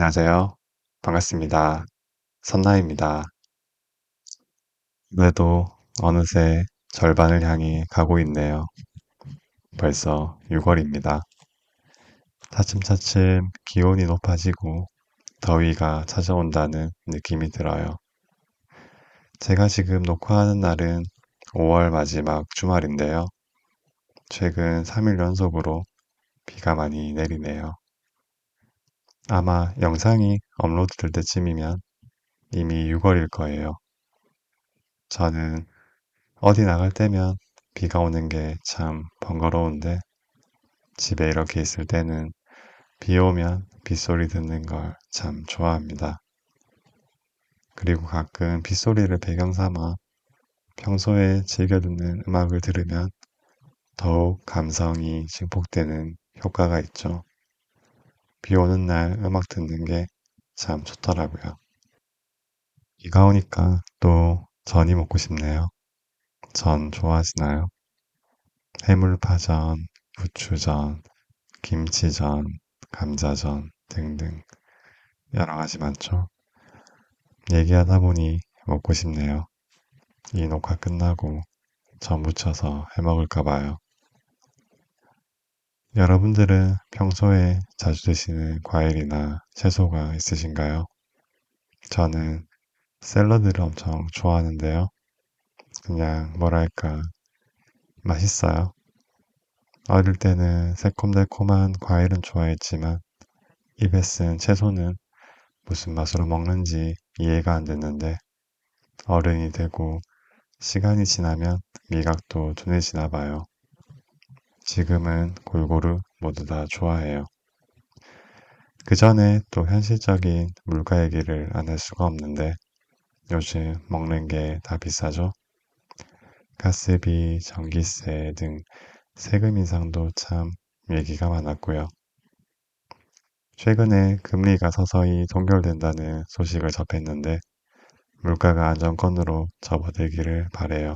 안녕하세요. 반갑습니다. 선나입니다. 그래도 어느새 절반을 향해 가고 있네요. 벌써 6월입니다. 차츰차츰 기온이 높아지고 더위가 찾아온다는 느낌이 들어요. 제가 지금 녹화하는 날은 5월 마지막 주말인데요. 최근 3일 연속으로 비가 많이 내리네요. 아마 영상이 업로드 될 때쯤이면 이미 6월일 거예요. 저는 어디 나갈 때면 비가 오는 게 참 번거로운데 집에 이렇게 있을 때는 비 오면 빗소리 듣는 걸 참 좋아합니다. 그리고 가끔 빗소리를 배경 삼아 평소에 즐겨 듣는 음악을 들으면 더욱 감성이 증폭되는 효과가 있죠. 비 오는 날 음악 듣는 게 참 좋더라고요. 비가 오니까 또 전이 먹고 싶네요. 전 좋아하시나요? 해물파전, 부추전, 김치전, 감자전 등등 여러 가지 많죠. 얘기하다 보니 먹고 싶네요. 이 녹화 끝나고 전 무쳐서 해 먹을까 봐요. 여러분들은 평소에 자주 드시는 과일이나 채소가 있으신가요? 저는 샐러드를 엄청 좋아하는데요. 그냥 뭐랄까 맛있어요. 어릴 때는 새콤달콤한 과일은 좋아했지만 입에 쓴 채소는 무슨 맛으로 먹는지 이해가 안 됐는데 어른이 되고 시간이 지나면 미각도 둔해지나 봐요. 지금은 골고루 모두 다 좋아해요. 그 전에 또 현실적인 물가 얘기를 안 할 수가 없는데 요즘 먹는 게 다 비싸죠? 가스비, 전기세 등 세금 인상도 참 얘기가 많았고요. 최근에 금리가 서서히 동결된다는 소식을 접했는데 물가가 안정권으로 접어들기를 바래요.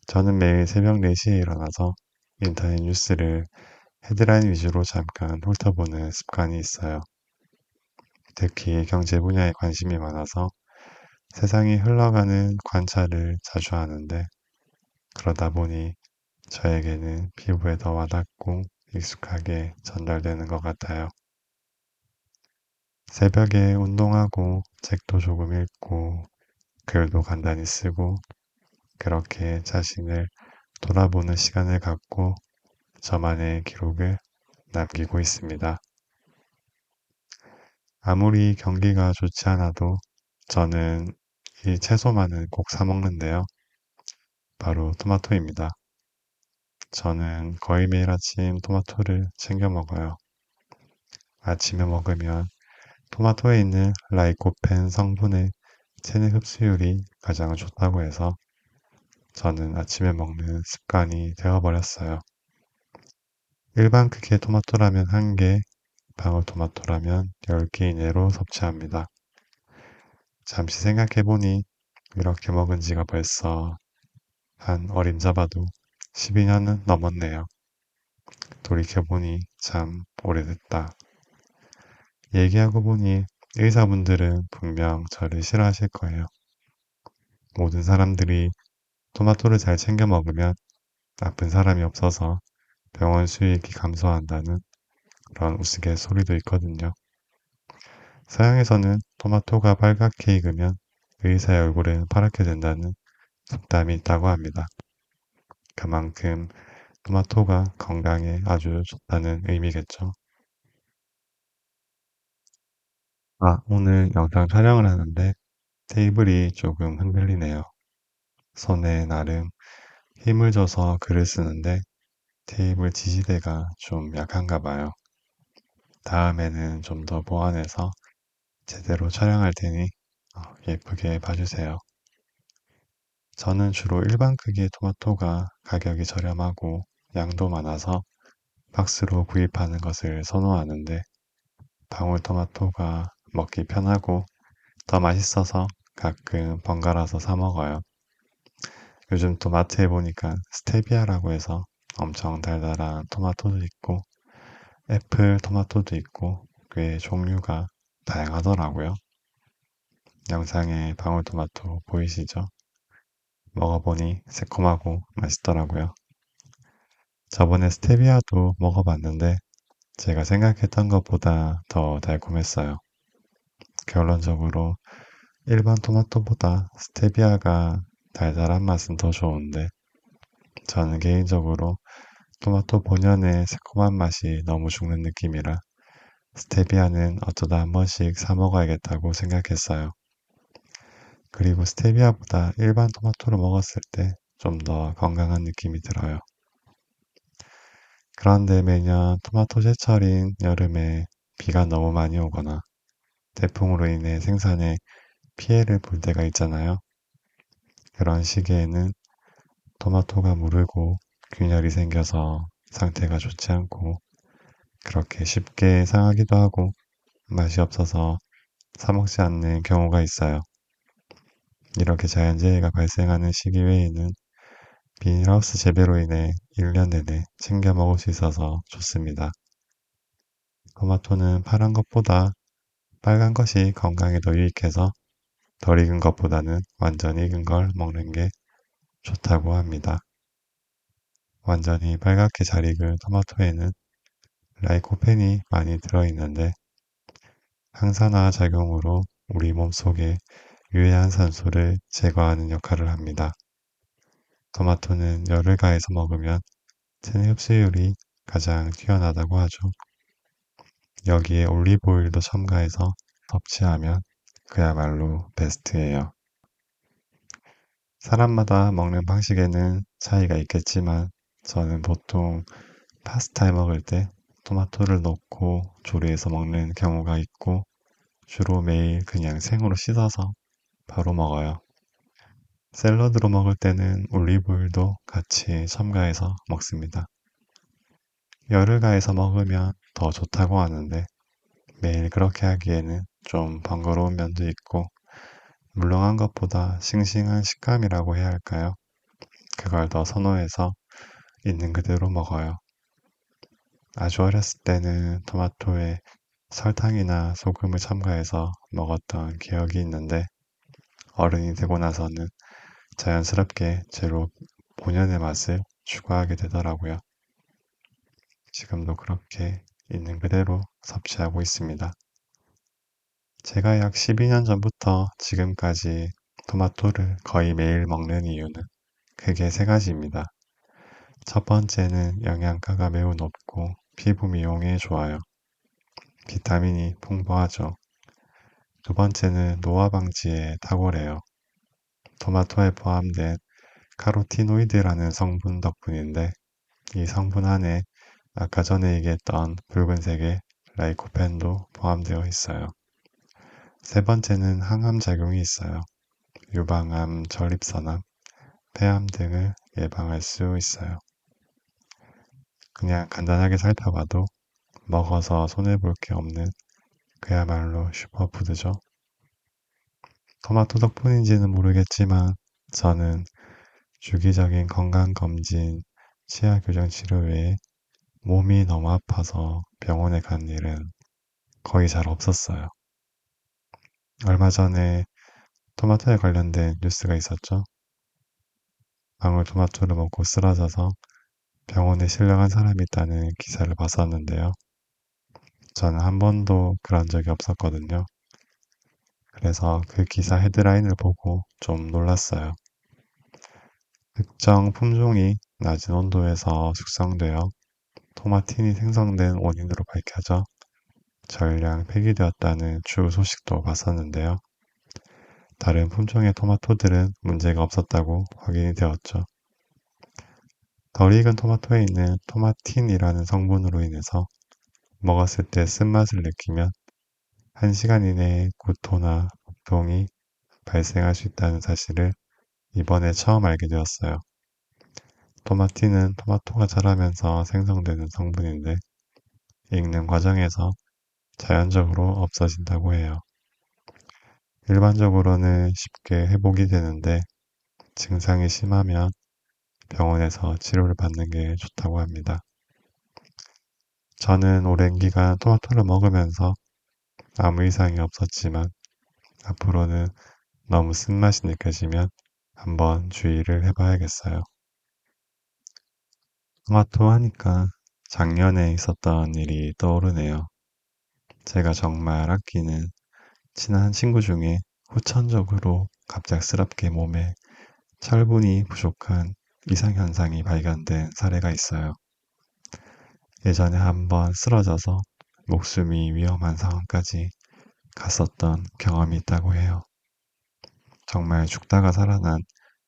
저는 매일 새벽 4시에 일어나서 인터넷 뉴스를 헤드라인 위주로 잠깐 훑어보는 습관이 있어요. 특히 경제 분야에 관심이 많아서 세상이 흘러가는 관찰을 자주 하는데 그러다 보니 저에게는 피부에 더 와닿고 익숙하게 전달되는 것 같아요. 새벽에 운동하고 책도 조금 읽고 글도 간단히 쓰고 그렇게 자신을 돌아보는 시간을 갖고 저만의 기록을 남기고 있습니다. 아무리 경기가 좋지 않아도 저는 이 채소만은 꼭 사 먹는데요. 바로 토마토입니다. 저는 거의 매일 아침 토마토를 챙겨 먹어요. 아침에 먹으면 토마토에 있는 라이코펜 성분의 체내 흡수율이 가장 좋다고 해서 저는 아침에 먹는 습관이 되어버렸어요. 일반 크기의 토마토라면 1개, 방울토마토라면 10개 이내로 섭취합니다. 잠시 생각해보니 이렇게 먹은 지가 벌써 한 어림잡아도 12년은 넘었네요. 돌이켜보니 참 오래됐다. 얘기하고 보니 의사분들은 분명 저를 싫어하실 거예요. 모든 사람들이 토마토를 잘 챙겨 먹으면 나쁜 사람이 없어서 병원 수익이 감소한다는 그런 우스갯소리도 있거든요. 서양에서는 토마토가 빨갛게 익으면 의사의 얼굴은 파랗게 된다는 속담이 있다고 합니다. 그만큼 토마토가 건강에 아주 좋다는 의미겠죠. 오늘 영상 촬영을 하는데 테이블이 조금 흔들리네요. 손에 나름 힘을 줘서 글을 쓰는데 테이블 지지대가 좀 약한가 봐요. 다음에는 좀 더 보완해서 제대로 촬영할 테니 예쁘게 봐주세요. 저는 주로 일반 크기의 토마토가 가격이 저렴하고 양도 많아서 박스로 구입하는 것을 선호하는데 방울토마토가 먹기 편하고 더 맛있어서 가끔 번갈아서 사 먹어요. 요즘 또 마트에 보니까 스테비아라고 해서 엄청 달달한 토마토도 있고 애플 토마토도 있고 꽤 종류가 다양하더라고요. 영상에 방울토마토 보이시죠? 먹어보니 새콤하고 맛있더라고요. 저번에 스테비아도 먹어봤는데 제가 생각했던 것보다 더 달콤했어요. 결론적으로 일반 토마토보다 스테비아가 달달한 맛은 더 좋은데 저는 개인적으로 토마토 본연의 새콤한 맛이 너무 죽는 느낌이라 스테비아는 어쩌다 한 번씩 사 먹어야겠다고 생각했어요. 그리고 스테비아보다 일반 토마토를 먹었을 때 좀 더 건강한 느낌이 들어요. 그런데 매년 토마토 제철인 여름에 비가 너무 많이 오거나 태풍으로 인해 생산에 피해를 볼 때가 있잖아요. 그런 시기에는 토마토가 무르고 균열이 생겨서 상태가 좋지 않고 그렇게 쉽게 상하기도 하고 맛이 없어서 사 먹지 않는 경우가 있어요. 이렇게 자연재해가 발생하는 시기 외에는 비닐하우스 재배로 인해 1년 내내 챙겨 먹을 수 있어서 좋습니다. 토마토는 파란 것보다 빨간 것이 건강에 더 유익해서 덜 익은 것보다는 완전히 익은 걸 먹는 게 좋다고 합니다. 완전히 빨갛게 잘 익은 토마토에는 라이코펜이 많이 들어있는데 항산화 작용으로 우리 몸속에 유해한 산소를 제거하는 역할을 합니다. 토마토는 열을 가해서 먹으면 체내 흡수율이 가장 뛰어나다고 하죠. 여기에 올리브오일도 첨가해서 섭취하면 그야말로 베스트예요. 사람마다 먹는 방식에는 차이가 있겠지만 저는 보통 파스타에 먹을 때 토마토를 넣고 조리해서 먹는 경우가 있고 주로 매일 그냥 생으로 씻어서 바로 먹어요. 샐러드로 먹을 때는 올리브오일도 같이 첨가해서 먹습니다. 열을 가해서 먹으면 더 좋다고 하는데 매일 그렇게 하기에는 좀 번거로운 면도 있고 물렁한 것보다 싱싱한 식감이라고 해야 할까요? 그걸 더 선호해서 있는 그대로 먹어요. 아주 어렸을 때는 토마토에 설탕이나 소금을 첨가해서 먹었던 기억이 있는데 어른이 되고 나서는 자연스럽게 재료 본연의 맛을 추구하게 되더라고요. 지금도 그렇게 있는 그대로 섭취하고 있습니다. 제가 약 12년 전부터 지금까지 토마토를 거의 매일 먹는 이유는 크게 세 가지입니다. 첫 번째는 영양가가 매우 높고 피부 미용에 좋아요. 비타민이 풍부하죠. 두 번째는 노화 방지에 탁월해요. 토마토에 포함된 카로티노이드라는 성분 덕분인데 이 성분 안에 아까 전에 얘기했던 붉은색의 라이코펜도 포함되어 있어요. 세 번째는 항암 작용이 있어요. 유방암, 전립선암, 폐암 등을 예방할 수 있어요. 그냥 간단하게 살펴봐도 먹어서 손해볼 게 없는 그야말로 슈퍼푸드죠. 토마토 덕분인지는 모르겠지만 저는 주기적인 건강검진, 치아교정 치료 외에 몸이 너무 아파서 병원에 간 일은 거의 잘 없었어요. 얼마 전에 토마토에 관련된 뉴스가 있었죠. 방울토마토를 먹고 쓰러져서 병원에 실려간 사람이 있다는 기사를 봤었는데요. 저는 한 번도 그런 적이 없었거든요. 그래서 그 기사 헤드라인을 보고 좀 놀랐어요. 특정 품종이 낮은 온도에서 숙성되어 토마틴이 생성된 원인으로 밝혀져 전량 폐기되었다는 주 소식도 봤었는데요. 다른 품종의 토마토들은 문제가 없었다고 확인이 되었죠. 덜 익은 토마토에 있는 토마틴이라는 성분으로 인해서 먹었을 때 쓴맛을 느끼면 1시간 이내에 구토나 복통이 발생할 수 있다는 사실을 이번에 처음 알게 되었어요. 토마틴은 토마토가 자라면서 생성되는 성분인데 익는 과정에서 자연적으로 없어진다고 해요. 일반적으로는 쉽게 회복이 되는데 증상이 심하면 병원에서 치료를 받는 게 좋다고 합니다. 저는 오랜 기간 토마토를 먹으면서 아무 이상이 없었지만 앞으로는 너무 쓴맛이 느껴지면 한번 주의를 해봐야겠어요. 토마토 하니까 작년에 있었던 일이 떠오르네요. 제가 정말 아끼는 친한 친구 중에 후천적으로 갑작스럽게 몸에 철분이 부족한 이상현상이 발견된 사례가 있어요. 예전에 한번 쓰러져서 목숨이 위험한 상황까지 갔었던 경험이 있다고 해요. 정말 죽다가 살아난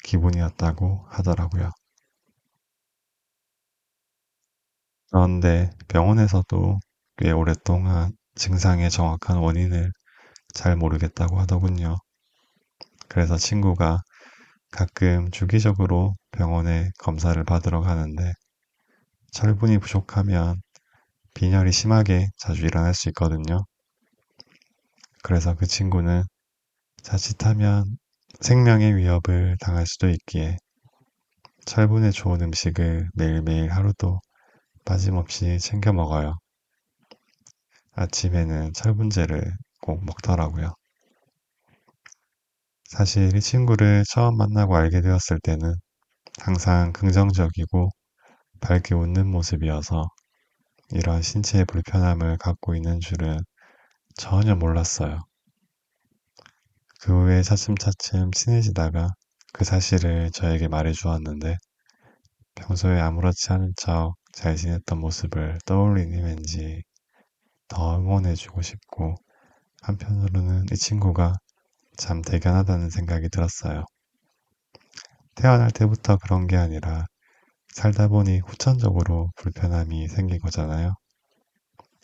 기분이었다고 하더라고요. 그런데 병원에서도 꽤 오랫동안 증상의 정확한 원인을 잘 모르겠다고 하더군요. 그래서 친구가 가끔 주기적으로 병원에 검사를 받으러 가는데 철분이 부족하면 빈혈이 심하게 자주 일어날 수 있거든요. 그래서 그 친구는 자칫하면 생명의 위협을 당할 수도 있기에 철분에 좋은 음식을 매일매일 하루도 빠짐없이 챙겨 먹어요. 아침에는 철분제를 꼭 먹더라고요. 사실 이 친구를 처음 만나고 알게 되었을 때는 항상 긍정적이고 밝게 웃는 모습이어서 이런 신체의 불편함을 갖고 있는 줄은 전혀 몰랐어요. 그 후에 차츰차츰 친해지다가 그 사실을 저에게 말해 주었는데 평소에 아무렇지 않은 척 잘 지냈던 모습을 떠올리니 왠지 더 응원해주고 싶고 한편으로는 이 친구가 참 대견하다는 생각이 들었어요. 태어날 때부터 그런 게 아니라 살다 보니 후천적으로 불편함이 생긴 거잖아요.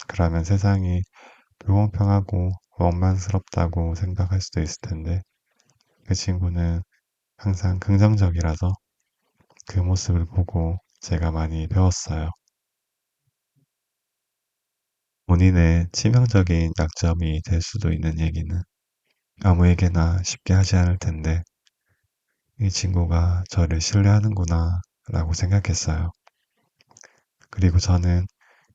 그러면 세상이 불공평하고 원망스럽다고 생각할 수도 있을 텐데 그 친구는 항상 긍정적이라서 그 모습을 보고 제가 많이 배웠어요. 본인의 치명적인 약점이 될 수도 있는 얘기는 아무에게나 쉽게 하지 않을 텐데 이 친구가 저를 신뢰하는구나 라고 생각했어요. 그리고 저는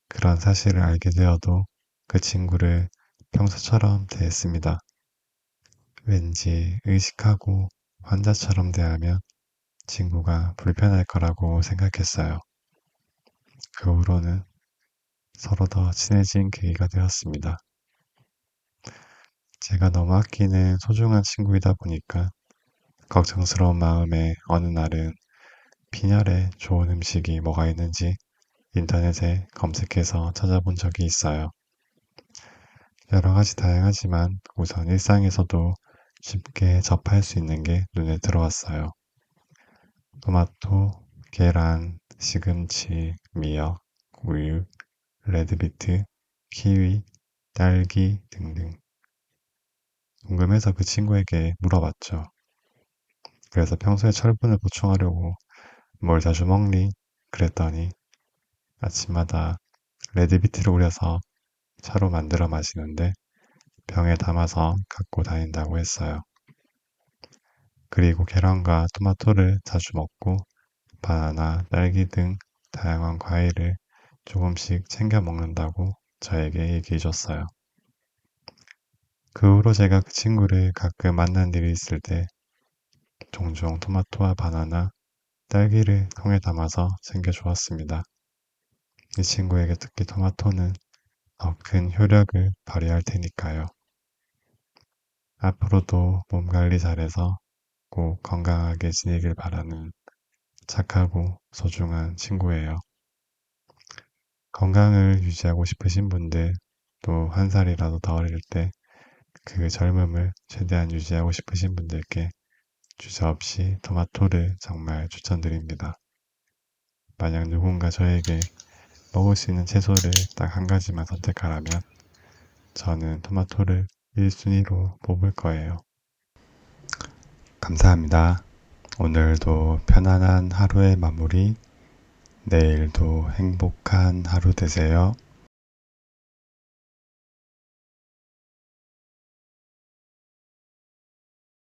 그런 사실을 알게 되어도 그 친구를 평소처럼 대했습니다. 왠지 의식하고 환자처럼 대하면 친구가 불편할 거라고 생각했어요. 그 후로는 서로 더 친해진 계기가 되었습니다. 제가 너무 아끼는 소중한 친구이다 보니까 걱정스러운 마음에 어느 날은 빈혈에 좋은 음식이 뭐가 있는지 인터넷에 검색해서 찾아본 적이 있어요. 여러 가지 다양하지만 우선 일상에서도 쉽게 접할 수 있는 게 눈에 들어왔어요. 토마토, 계란, 시금치, 미역, 우유, 레드비트, 키위, 딸기 등등. 궁금해서 그 친구에게 물어봤죠. 그래서 평소에 철분을 보충하려고 뭘 자주 먹니? 그랬더니 아침마다 레드비트를 우려서 차로 만들어 마시는데 병에 담아서 갖고 다닌다고 했어요. 그리고 계란과 토마토를 자주 먹고 바나나, 딸기 등 다양한 과일을 조금씩 챙겨 먹는다고 저에게 얘기해 줬어요. 그 후로 제가 그 친구를 가끔 만난 일이 있을 때 종종 토마토와 바나나, 딸기를 통에 담아서 챙겨 주었습니다. 이 친구에게 특히 토마토는 더 큰 효력을 발휘할 테니까요. 앞으로도 몸 관리 잘해서 꼭 건강하게 지내길 바라는 착하고 소중한 친구예요. 건강을 유지하고 싶으신 분들, 또 한 살이라도 더 어릴 때 그 젊음을 최대한 유지하고 싶으신 분들께 주저없이 토마토를 정말 추천드립니다. 만약 누군가 저에게 먹을 수 있는 채소를 딱 한 가지만 선택하라면 저는 토마토를 1순위로 뽑을 거예요. 감사합니다. 오늘도 편안한 하루의 마무리, 내일도 행복한 하루 되세요.